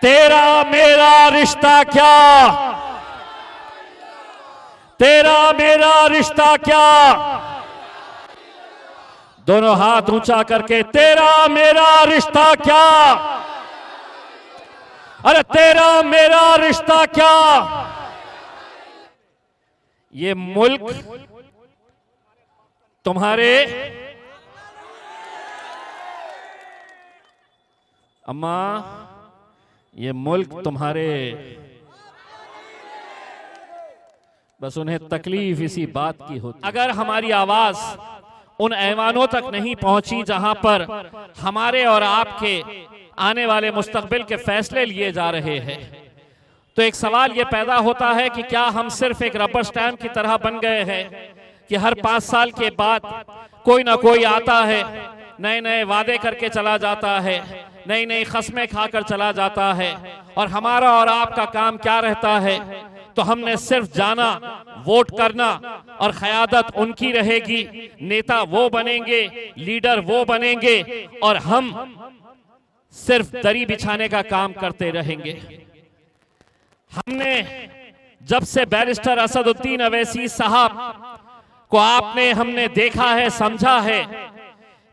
तेरा मेरा रिश्ता क्या, तेरा मेरा रिश्ता क्या, दोनों हाथ ऊंचा करके तेरा मेरा रिश्ता क्या, अरे तेरा मेरा रिश्ता क्या। ये मुल्क तुम्हारे, अम्मा ये मुल्क तुम्हारे, बस उन्हें तकलीफ इसी बात की होती। अगर हमारी आवाज उन ऐवानों तक नहीं पहुंची जहां पर हमारे और आपके आने वाले मुस्तकबिल के फैसले लिए जा रहे हैं, तो एक सवाल यह पैदा होता है कि क्या हम सिर्फ एक रबर स्टैंप की तरह बन गए हैं कि हर 5 साल के बाद कोई ना कोई आता है, नए नए वादे करके चला जाता है, नई नई खस्में खाकर चला जाता है, और हमारा और आपका काम क्या रहता है? तो हमने सिर्फ जाना, वोट करना, और क़यादत उनकी रहेगी, नेता वो बनेंगे, लीडर वो बनेंगे, और हम सिर्फ दरी बिछाने का काम करते रहेंगे। हमने जब से बैरिस्टर असदुद्दीन अवैसी साहब को हमने देखा है, समझा है,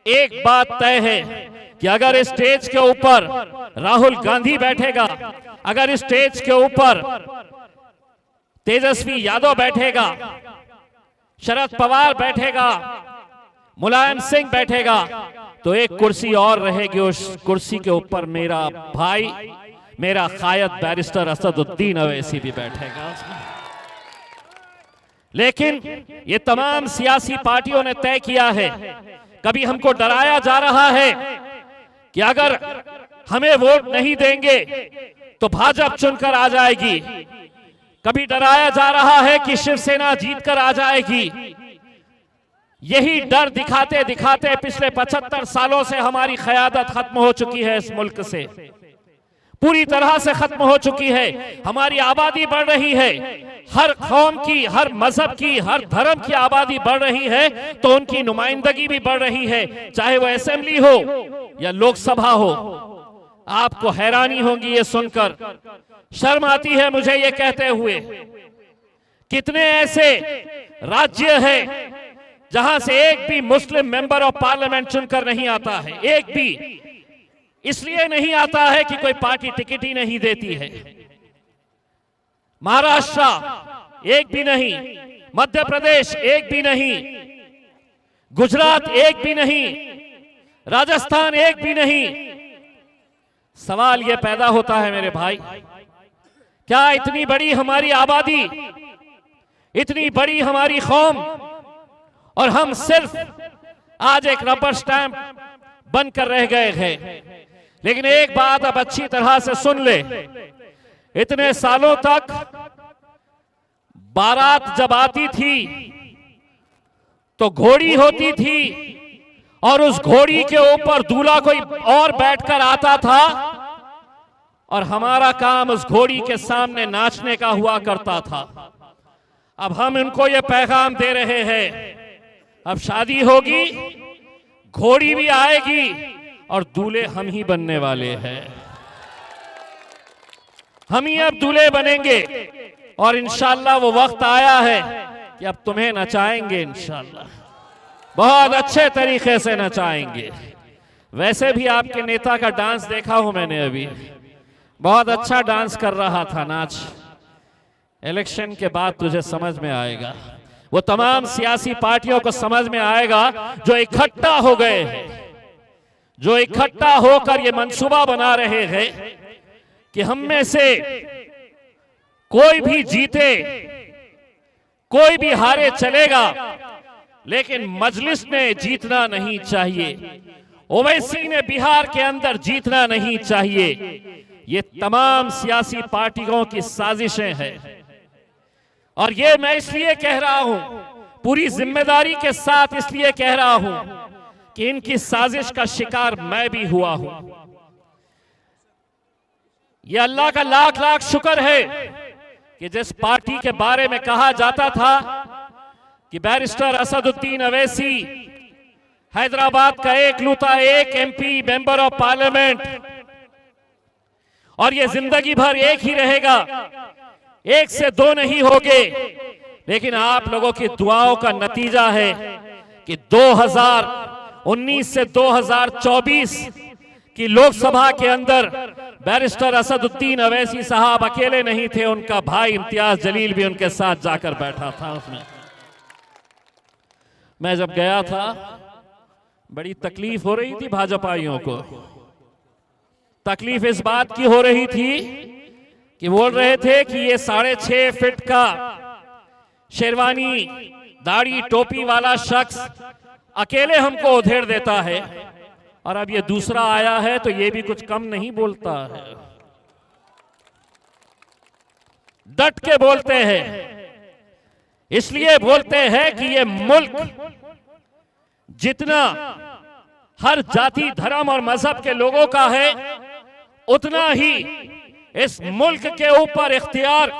एक बात तय है कि अगर इस स्टेज के ऊपर राहुल गांधी बैठेगा, अगर इस स्टेज के ऊपर तेजस्वी यादव बैठेगा, शरद पवार बैठेगा, मुलायम सिंह बैठेगा, तो एक कुर्सी और रहेगी, उस कुर्सी के ऊपर मेरा भाई, मेरा कायद बैरिस्टर असदुद्दीन अवैसी भी बैठेगा। लेकिन ये तमाम सियासी पार्टियों ने तय किया है, कभी हमको डराया जा रहा है कि अगर हमें वोट नहीं देंगे तो भाजपा चुनकर आ जाएगी, कभी डराया जा रहा है कि शिवसेना जीतकर आ जाएगी। यही डर दिखाते दिखाते पिछले 75 सालों से हमारी क़यादत खत्म हो चुकी है, इस मुल्क से पूरी तरह से खत्म हो चुकी है। हमारी आबादी बढ़ रही है, हर कौम की, हर मजहब की, हर धर्म की आबादी बढ़ रही है, तो उनकी नुमाइंदगी भी बढ़ रही है, चाहे वो असेंबली हो या लोकसभा हो। आपको हैरानी होगी ये सुनकर, शर्म आती है मुझे ये कहते हुए, कितने ऐसे राज्य हैं जहां से एक भी मुस्लिम मेंबर ऑफ पार्लियामेंट चुनकर नहीं आता है। एक भी इसलिए नहीं आता है कि कोई पार्टी टिकट ही नहीं देती है। महाराष्ट्र एक भी नहीं, मध्य प्रदेश एक भी नहीं, गुजरात एक भी नहीं, राजस्थान एक भी नहीं। सवाल यह पैदा होता है मेरे भाई, क्या इतनी बड़ी हमारी आबादी, इतनी बड़ी हमारी कौम, और हम सिर्फ आज एक रबर स्टैंप बनकर रह गए हैं? लेकिन एक बात अब अच्छी तरह से सुन ले, इतने सालों तक बारात जब आती थी तो घोड़ी होती थी, और उस घोड़ी के ऊपर दूल्हा कोई और बैठकर आता था, और हमारा काम उस घोड़ी के सामने नाचने का हुआ करता था। अब हम इनको ये पैगाम दे रहे हैं, अब शादी होगी, घोड़ी भी आएगी, और दूल्हे हम ही बनने वाले हैं। हम ही अब दूल्हे बनेंगे, और इंशाल्लाह वो वक्त आया है कि अब तुम्हें नचाएंगे, इंशाल्लाह बहुत अच्छे तरीके से नचाएंगे। वैसे भी आपके नेता का डांस देखा हूं मैंने, अभी बहुत अच्छा डांस कर रहा था, नाच। इलेक्शन के बाद तुझे समझ में आएगा, वो तमाम सियासी पार्टियों को समझ में आएगा जो इकट्ठा हो गए हैं, जो इकट्ठा होकर ये मंसूबा बना रहे हैं कि हम में से कोई भी जीते, कोई भी हारे चलेगा, लेकिन मजलिस ने जीतना नहीं चाहिए, ओवैसी ने बिहार के अंदर जीतना नहीं चाहिए। ये तमाम सियासी पार्टियों की साजिशें हैं, और ये मैं इसलिए कह रहा हूं, पूरी जिम्मेदारी के साथ इसलिए कह रहा हूं कि इनकी साजिश का शिकार मैं भी हुआ हूं। ये अल्लाह का लाख लाख शुक्र है कि जिस पार्टी के बारे में कहा जाता था कि बैरिस्टर असदुद्दीन अवैसी हैदराबाद का एकलौता एक एमपी मेंबर ऑफ पार्लियामेंट, और ये जिंदगी भर एक ही रहेगा, एक से दो नहीं होगे। लेकिन आप लोगों की दुआओं का नतीजा है कि 2019 से 2024 की लोकसभा के अंदर बैरिस्टर असदुद्दीन अवैसी साहब अकेले नहीं थे, उनका भाई इम्तियाज जलील भी उनके साथ जाकर बैठा था उसमें। मैं जब गया था बड़ी तकलीफ हो रही थी भाजपाइयों को। तकलीफ इस बात की हो रही थी कि बोल रहे थे कि ये 6.5 फीट का शेरवानी दाढ़ी टोपी वाला शख्स अकेले हमको उधेड़ देता है, और अब ये दूसरा आया है तो ये भी कुछ कम नहीं बोलता है। डट के बोलते हैं, इसलिए बोलते हैं कि ये मुल्क जितना हर जाति धर्म और मजहब के लोगों का है, उतना ही इस मुल्क के ऊपर इख्तियार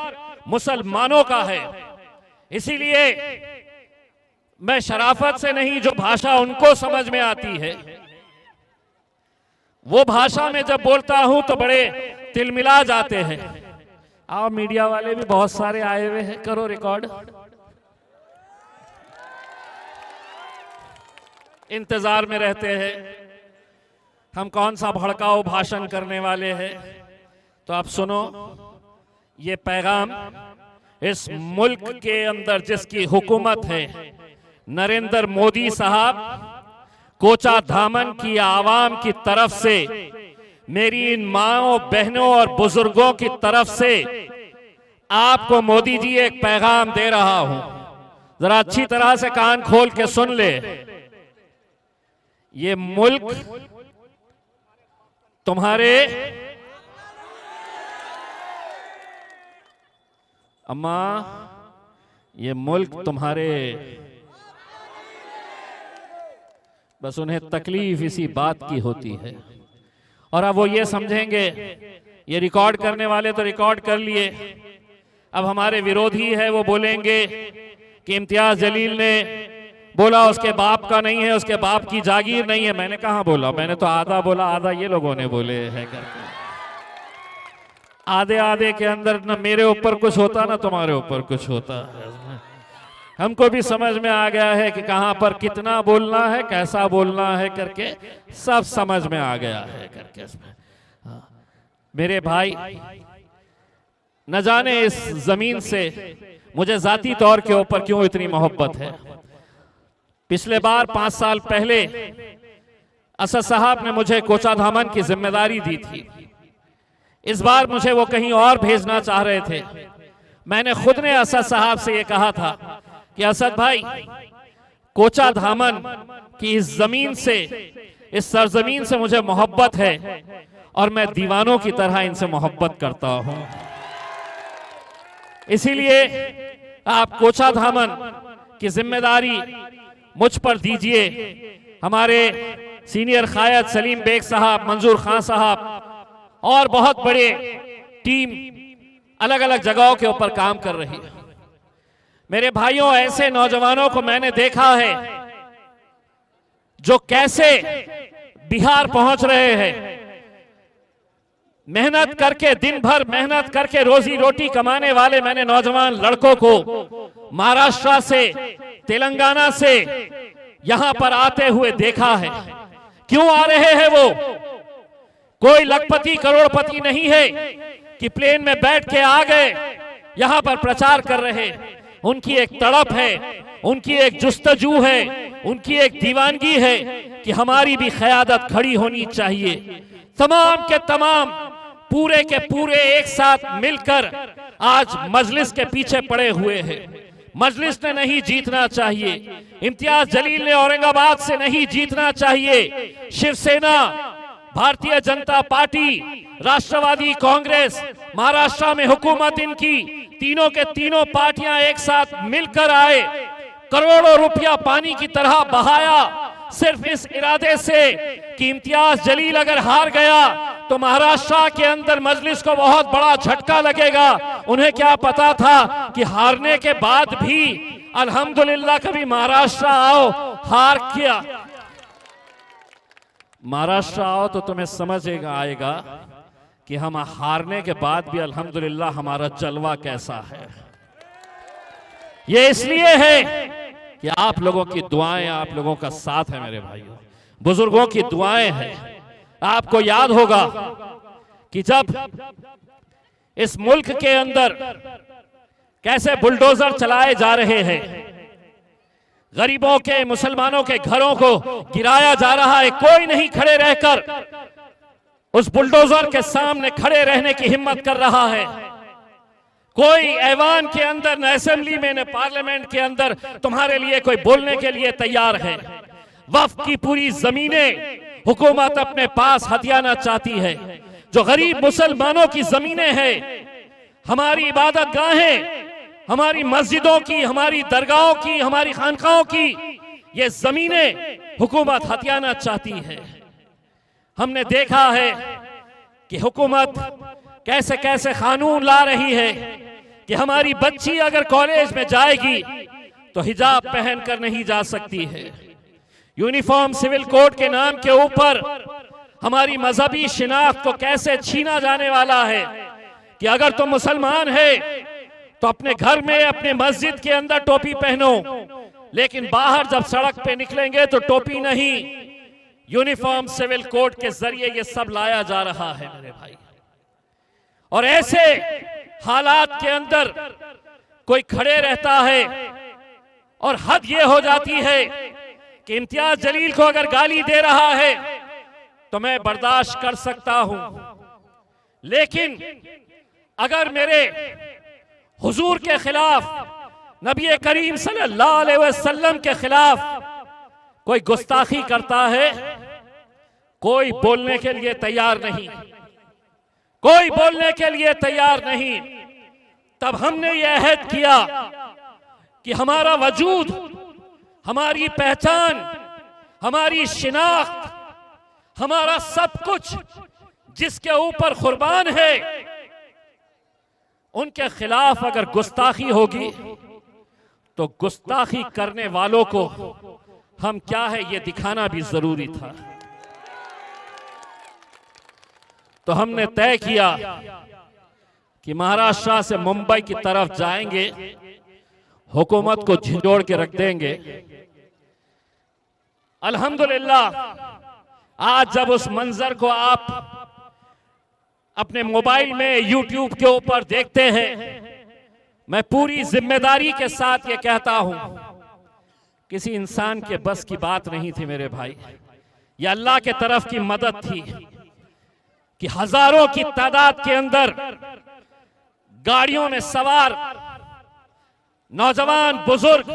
मुसलमानों का है। इसीलिए मैं शराफत से नहीं, जो भाषा उनको समझ में आती है वो भाषा में जब बोलता हूं तो बड़े तिलमिला जाते हैं। आओ मीडिया वाले भी बहुत सारे आए हुए हैं, करो रिकॉर्ड। इंतजार में रहते हैं हम कौन सा भड़काऊ भाषण करने वाले हैं। तो आप सुनो, ये पैगाम इस मुल्क के अंदर जिसकी हुकूमत है, नरेंद्र मोदी साहब, कोचा धामन की आवाम की तरफ से, मेरी इन माओं बहनों और बुजुर्गों की तरफ से आपको मोदी जी एक पैगाम दे रहा हूं। जरा अच्छी तरह से कान खोल के सुन ले। ये मुल्क तुम्हारे, अम्मा, ये मुल्क तुम्हारे, बस उन्हें तकलीफ इसी बात की होती है। और अब वो ये समझेंगे, ये रिकॉर्ड करने वाले तो रिकॉर्ड कर लिए, अब हमारे विरोधी है वो बोलेंगे कि इम्तियाज जलील ने बोला उसके बाप का नहीं है, उसके बाप की जागीर नहीं है। मैंने कहाँ बोला? मैंने तो आधा बोला, आधा ये लोगों ने बोले हैं करके। आधे आधे के अंदर न मेरे ऊपर कुछ होता ना तुम्हारे ऊपर कुछ होता है। हमको भी समझ में आ गया है कि कहां पर कितना बोलना है, कैसा बोलना है करके सब समझ में आ गया है करके। मेरे भाई, न जाने इस जमीन से मुझे जाती तौर के ऊपर क्यों इतनी मोहब्बत है। पिछले बार 5 साल पहले असद साहब ने मुझे कोचा धामन की जिम्मेदारी दी थी। इस बार मुझे वो कहीं और भेजना चाह रहे थे। मैंने खुद ने असद साहब से ये कहा था कि असद भाई, कोचा धामन की इस जमीन से, इस सरजमीन से मुझे मोहब्बत है और मैं दीवानों की तरह इनसे मोहब्बत करता हूं। इसीलिए आप कोचा धामन की जिम्मेदारी मुझ पर दीजिए। हमारे सीनियर कायद सलीम बेग साहब, मंजूर खान साहब और बहुत बड़े टीम अलग अलग जगहों के ऊपर काम कर रही है। मेरे भाइयों, ऐसे नौजवानों को मैंने देखा है जो कैसे बिहार पहुंच रहे हैं, मेहनत करके, दिन भर मेहनत करके रोजी रोटी कमाने वाले मैंने नौजवान लड़कों को महाराष्ट्र से, तेलंगाना से यहां पर आते हुए देखा है। क्यों आ रहे हैं वो? कोई लखपति करोड़पति नहीं है कि प्लेन में बैठ के आ गए यहां पर प्रचार कर रहे। उनकी एक तड़प है, उनकी एक जुस्तजू है, उनकी एक दीवानगी है कि हमारी भी क़यादत खड़ी होनी चाहिए। तमाम के तमाम, पूरे के पूरे एक साथ मिलकर आज मजलिस के पीछे पड़े हुए हैं। मजलिस ने नहीं जीतना चाहिए, इम्तियाज जलील ने औरंगाबाद से नहीं जीतना चाहिए। शिवसेना, भारतीय जनता पार्टी, राष्ट्रवादी कांग्रेस, महाराष्ट्र में हुकूमत इनकी, तीनों के तीनों पार्टियां एक साथ मिलकर आए, करोड़ों रुपया पानी की तरह बहाया, सिर्फ इस इरादे से कि इम्तियाज जलील अगर हार गया तो महाराष्ट्र के अंदर मजलिस को बहुत बड़ा झटका लगेगा। उन्हें क्या पता था कि हारने के बाद भी अल्हम्दुलिल्लाह कभी महाराष्ट्र आओ, हार किया, महाराष्ट्र आओ तो तुम्हें समझेगा आएगा कि हम हारने के बाद भी अल्हम्दुलिल्लाह हमारा जलवा कैसा है। ये इसलिए है कि आप लोगों की दुआएं, आप लोगों का साथ है मेरे भाइयों, बुजुर्गों की दुआएं हैं। आपको याद होगा कि जब इस मुल्क के अंदर कैसे बुलडोजर चलाए जा रहे हैं, गरीबों के, मुसलमानों के घरों को गिराया जा रहा है, कोई नहीं खड़े रहकर उस बुलडोजर के सामने खड़े रहने की हिम्मत कर रहा है। कोई ऐवान के अंदर, न असेंबली में, न पार्लियामेंट के अंदर तुम्हारे लिए कोई बोलने के लिए तैयार है। वक्फ की पूरी जमीनें हुकूमत अपने पास हथियाना चाहती है। जो गरीब मुसलमानों की जमीनें हैं, हमारी इबादत गाहें, हमारी मस्जिदों की, हमारी दरगाहों की, हमारी खानकाहों की, ये जमीनें हुकूमत हथियाना चाहती है। हमने देखा है कि हुकूमत कैसे कैसे कानून ला रही है कि हमारी बच्ची अगर कॉलेज में जाएगी तो हिजाब पहनकर नहीं जा सकती है। यूनिफॉर्म सिविल कोड के नाम के ऊपर हमारी मजहबी शिनाख्त को कैसे छीना जाने वाला है कि अगर तुम मुसलमान है तो अपने घर में, अपने मस्जिद के अंदर टोपी पहनो, लेकिन बाहर जब सड़क पे निकलेंगे तो टोपी नहीं। यूनिफॉर्म सिविल कोड के जरिए ये सब लाया जा रहा है मेरे भाई। और ऐसे हालात के अंदर कोई खड़े रहता है और हद ये हो जाती है कि इम्तियाज जलील को अगर गाली दे रहा है तो मैं बर्दाश्त कर सकता हूं, लेकिन अगर मेरे हुजूर के खिलाफ, नबी करीम सल्लल्लाहु अलैहि वसल्लम के खिलाफ कोई गुस्ताखी करता है, कोई बोलने के लिए तैयार नहीं, कोई बोलने के लिए तैयार नहीं। तब हमने यह अहद किया कि हमारा वजूद, हमारी पहचान, हमारी शिनाख्त, हमारा सब कुछ जिसके ऊपर कुर्बान है, उनके खिलाफ अगर गुस्ताखी होगी तो गुस्ताखी करने वालों को हम क्या है ये दिखाना भी जरूरी था। तो हमने तय किया कि महाराष्ट्र से मुंबई की तरफ जाएंगे, हुकूमत को झिंझोड़ के रख देंगे। अल्हम्दुलिल्लाह आज जब उस मंजर को आप अपने मोबाइल में, यूट्यूब के ऊपर देखते हैं, मैं पूरी जिम्मेदारी के साथ ये कहता हूं, किसी इंसान के बस की बात नहीं थी मेरे भाई। ये अल्लाह के तरफ की मदद थी कि हजारों की तादाद के अंदर गाड़ियों में सवार नौजवान बुजुर्ग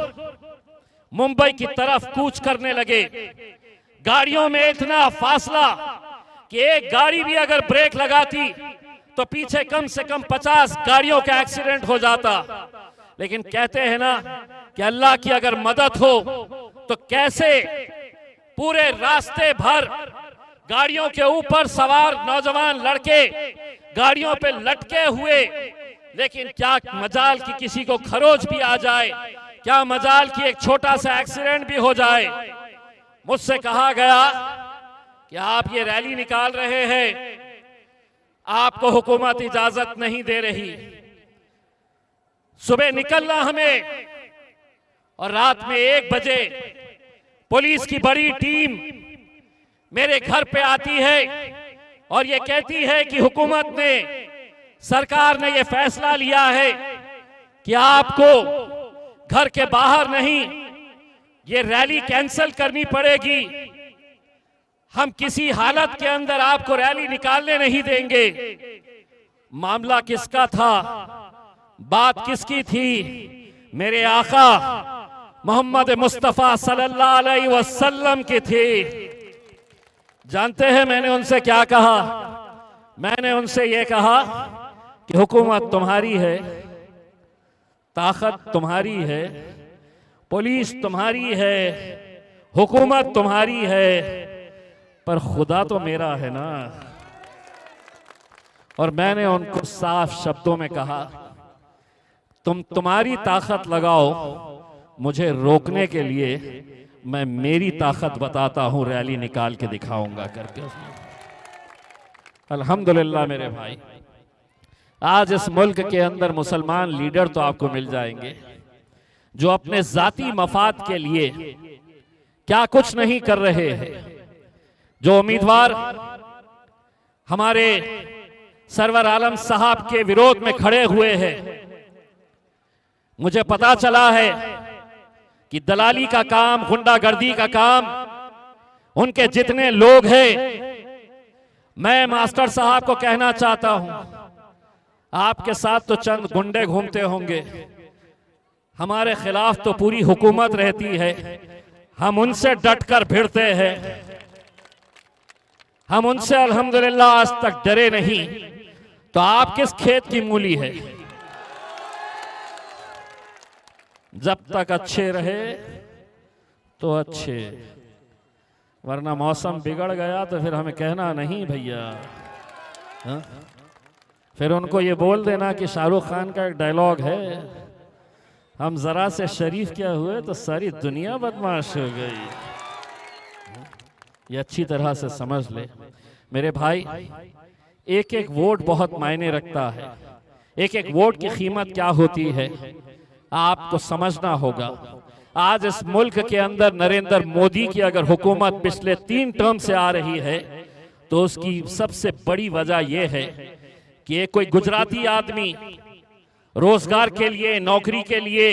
मुंबई की तरफ कूच करने लगे। गाड़ियों में इतना फासला कि एक गाड़ी भी अगर ब्रेक लगाती तो पीछे कम से कम 50 गाड़ियों का एक्सीडेंट हो जाता। लेकिन कहते हैं ना कि अल्लाह की अगर मदद हो तो कैसे पूरे रास्ते भर गाड़ियों के ऊपर सवार नौजवान लड़के गाड़ियों पे लटके हुए, लेकिन क्या मजाल कि किसी को खरोच भी आ जाए, क्या मजाल कि एक छोटा सा एक्सीडेंट भी हो जाए। मुझसे कहा गया कि आप ये रैली निकाल रहे हैं, आपको हुकूमत इजाजत नहीं दे रही। सुबह निकलना हमें और रात में 1 बजे पुलिस की बड़ी टीम मेरे घर पे आती है और ये कहती है कि हुकूमत ने, सरकार ने ये फैसला लिया है कि आपको घर के बाहर नहीं, ये रैली कैंसिल करनी पड़ेगी। हम किसी हालत के अंदर आपको रैली निकालने नहीं देंगे। मामला किसका था, बात किसकी थी? मेरे आका मोहम्मद मुस्तफा सल्लल्लाहु अलैहि वसल्लम की थी। जानते हैं मैंने उनसे क्या कहा? मैंने उनसे ये कहा कि हुकूमत तुम्हारी है, ताकत तुम्हारी है, पुलिस तुम्हारी है, हुकूमत तुम्हारी है, पर खुदा तो मेरा है ना। और मैंने उनको साफ शब्दों में कहा, तुम्हारी ताकत लगाओ मुझे रोकने के लिए, मैं मेरी ताकत बताता हूं, रैली निकाल के दिखाऊंगा करके। अल्हम्दुलिल्लाह मेरे भाई, आज इस मुल्क के अंदर मुसलमान लीडर तो आपको मिल जाएंगे जो अपने जाती मफाद के लिए क्या कुछ नहीं कर रहे हैं। जो उम्मीदवार हमारे सरवर आलम साहब के विरोध में खड़े हुए हैं, मुझे पता चला है कि दलाली का काम, गुंडागर्दी का काम उनके जितने लोग हैं, मैं मास्टर साहब को कहना चाहता हूं, आपके साथ तो चंद गुंडे घूमते होंगे, हमारे खिलाफ तो पूरी हुकूमत रहती है। हम उनसे डटकर भिड़ते हैं, हम उनसे अल्हम्दुलिल्लाह आज तक डरे नहीं। तो आप किस खेत की मूली है? जब तक अच्छे रहे तो अच्छे, वरना मौसम बिगड़ गया तो फिर हमें कहना नहीं भैया। हाँ? फिर उनको ये बोल देना कि शाहरुख खान का एक डायलॉग है, हम जरा से शरीफ क्या हुए तो सारी दुनिया बदमाश हो गई। ये अच्छी तरह से समझ ले मेरे भाई, एक एक वोट बहुत मायने रखता है। एक एक वोट की कीमत क्या होती है आपको समझना होगा। आज इस मुल्क के अंदर नरेंद्र मोदी की अगर हुकूमत पिछले 3 टर्म से आ रही है तो उसकी सबसे बड़ी वजह यह है कि एक कोई गुजराती आदमी रोजगार के लिए, नौकरी के लिए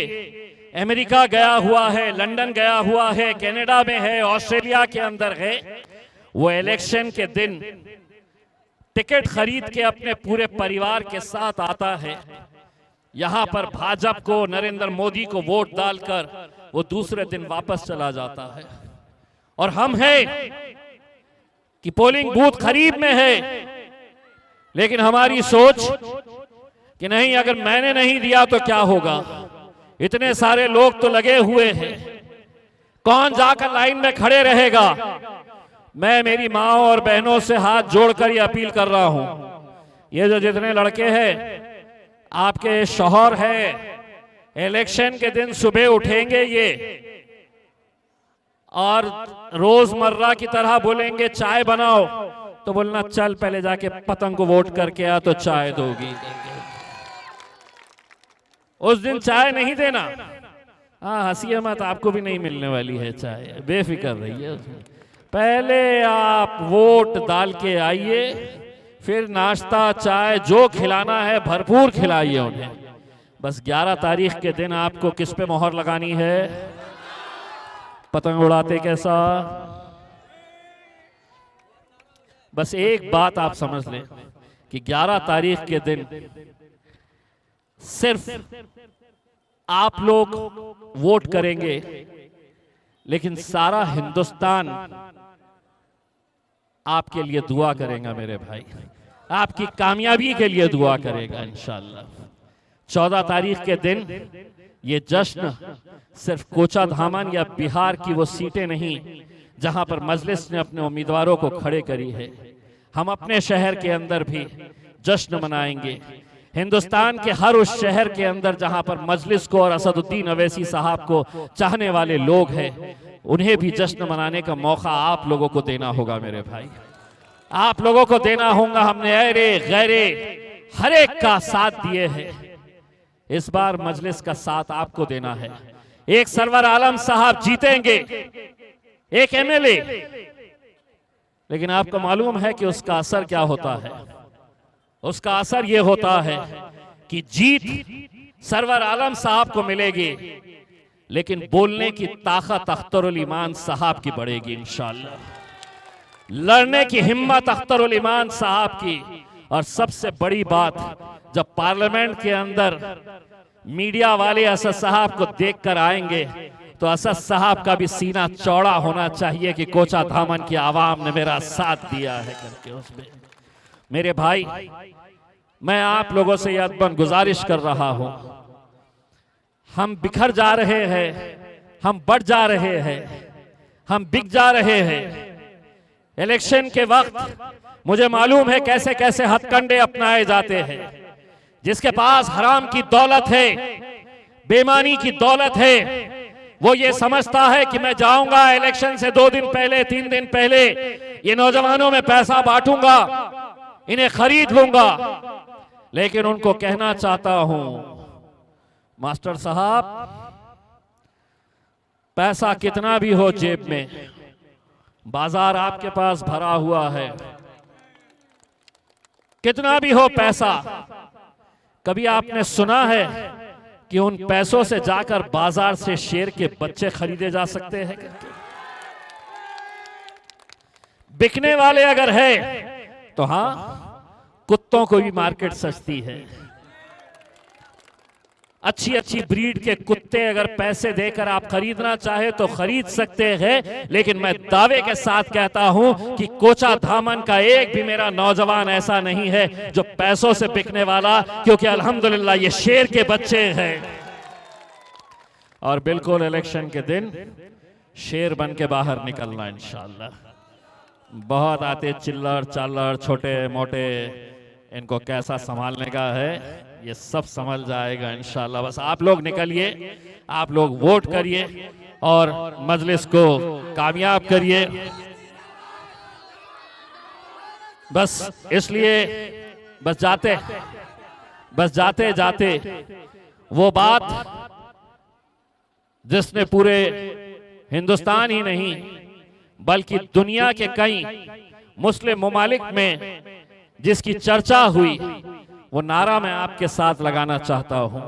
अमेरिका गया हुआ है, लंदन गया हुआ है, कनाडा में है, ऑस्ट्रेलिया के अंदर है। वो इलेक्शन के दिन टिकट खरीद के अपने पूरे परिवार के साथ आता है, यहां पर भाजपा को, नरेंद्र मोदी को वोट डालकर वो दूसरे दिन वापस चला जाता है। और हम हैं कि पोलिंग बूथ करीब में है, लेकिन हमारी सोच कि नहीं, अगर मैंने नहीं दिया तो क्या होगा, इतने सारे लोग तो लगे हुए हैं, कौन जाकर लाइन में खड़े रहेगा। मैं मेरी माँ और बहनों से हाथ जोड़कर ये अपील कर रहा हूं, ये जो जितने लड़के हैं, आपके शौहर है, इलेक्शन के दिन सुबह उठेंगे ये और रोजमर्रा की तरह बोलेंगे चाय बनाओ, तो बोलना चल पहले जाके पतंग को वोट करके आ तो चाय दोगी। उस दिन चाय नहीं देना। हाँ, हंसिए मत, आपको भी नहीं मिलने वाली है चाय, बेफिक्र रहिए। पहले आप वोट डाल के आइए, फिर नाश्ता, चाय जो खिलाना है भरपूर खिलाइए उन्हें। बस 11 तारीख के दिन आपको किस पे मोहर लगानी है? पतंग उड़ाते कैसा? बस एक बात आप समझ लें कि 11 तारीख के दिन सिर्फ आप लोग वोट करेंगे, लेकिन सारा हिंदुस्तान आपके लिए दुआ करेगा मेरे भाई, आपकी कामयाबी के लिए दुआ करेगा इंशाअल्लाह। 14 तारीख के दिन ये जश्न सिर्फ कोचाधामन या बिहार की वो सीटें नहीं जहां पर मजलिस ने अपने उम्मीदवारों को खड़े करी है, हम अपने शहर के अंदर भी जश्न मनाएंगे। हिंदुस्तान के हर उस शहर के अंदर जहां पर मजलिस को और असदुद्दीन अवैसी साहब को चाहने वाले लोग हैं, उन्हें भी जश्न मनाने का मौका आप लोगों को देना होगा मेरे भाई, आप लोगों को देना होगा। हमने अरे गैरे हर एक का साथ दिए हैं, इस बार मजलिस का साथ आपको देना है। एक सरवर आलम साहब जीतेंगे, एक एमएलए, लेकिन आपको मालूम है कि उसका असर क्या होता है? उसका असर यह होता है कि जीत सरवर आलम साहब को मिलेगी, लेकिन बोलने की ताकत अख्तरुल ईमान साहब की बढ़ेगी इंशाअल्लाह, लड़ने की हिम्मत अख्तरुल ईमान साहब की। और सबसे बड़ी बात, जब पार्लियामेंट के अंदर मीडिया वाले असद साहब को देखकर आएंगे तो असद साहब का भी सीना चौड़ा होना चाहिए कि कोचाधामन की आवाम ने मेरा साथ दिया है करके। उसमें मेरे भाई, मैं आप लोगों से यह गुजारिश कर रहा हूं, हम बिखर जा रहे हैं, हम बढ़ जा रहे हैं, हम बिक जा रहे हैं। इलेक्शन के वक्त मुझे मालूम है कैसे कैसे हथकंडे अपनाए जाते हैं। जिसके पास हराम की दौलत है, बेईमानी की दौलत है, वो ये समझता है कि मैं जाऊंगा इलेक्शन से 2 दिन पहले, 3 दिन पहले ये नौजवानों में पैसा बांटूंगा, इन्हें खरीद लूंगा। लेकिन उनको कहना चाहता हूं, मास्टर साहब, पैसा कितना भी हो जेब में, बाजार आपके पास भरा हुआ है, कितना भी हो पैसा, कभी आपने सुना है कि उन पैसों से जाकर बाजार से शेर के बच्चे खरीदे जा सकते हैं? बिकने वाले अगर है तो हां, कुत्तों को भी मार्केट सस्ती है। अच्छी अच्छी ब्रीड के कुत्ते अगर पैसे देकर आप खरीदना चाहे तो खरीद सकते हैं। लेकिन मैं दावे के साथ कहता हूं कि कोचा धामन का एक भी मेरा नौजवान ऐसा नहीं है जो पैसों से बिकने वाला, क्योंकि अल्हम्दुलिल्लाह ये शेर के बच्चे हैं। और बिल्कुल इलेक्शन के दिन शेर बन के बाहर निकलना इंशाअल्लाह। बहुत आते चिल्लर चालर छोटे मोटे, इनको कैसा संभालने का है ये सब समझ जाएगा इंशाअल्लाह। बस आप लोग निकलिए, आप लोग वोट करिए और मजलिस को कामयाब करिए। बस इसलिए बस जाते जाते वो बात जिसने पूरे हिंदुस्तान ही नहीं बल्कि दुनिया के कई मुस्लिम ममालिक में जिसकी चर्चा हुई, वो नारा मैं आपके साथ लगाना चाहता हूं।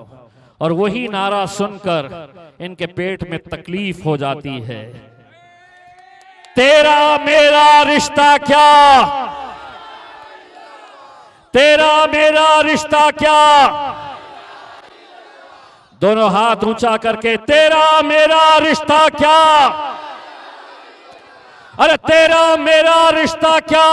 और वही नारा सुनकर इनके पेट में तकलीफ हो जाती है। तेरा मेरा रिश्ता क्या, तेरा मेरा रिश्ता क्या, दोनों हाथ ऊंचा करके, तेरा मेरा रिश्ता क्या, अरे तेरा मेरा रिश्ता क्या।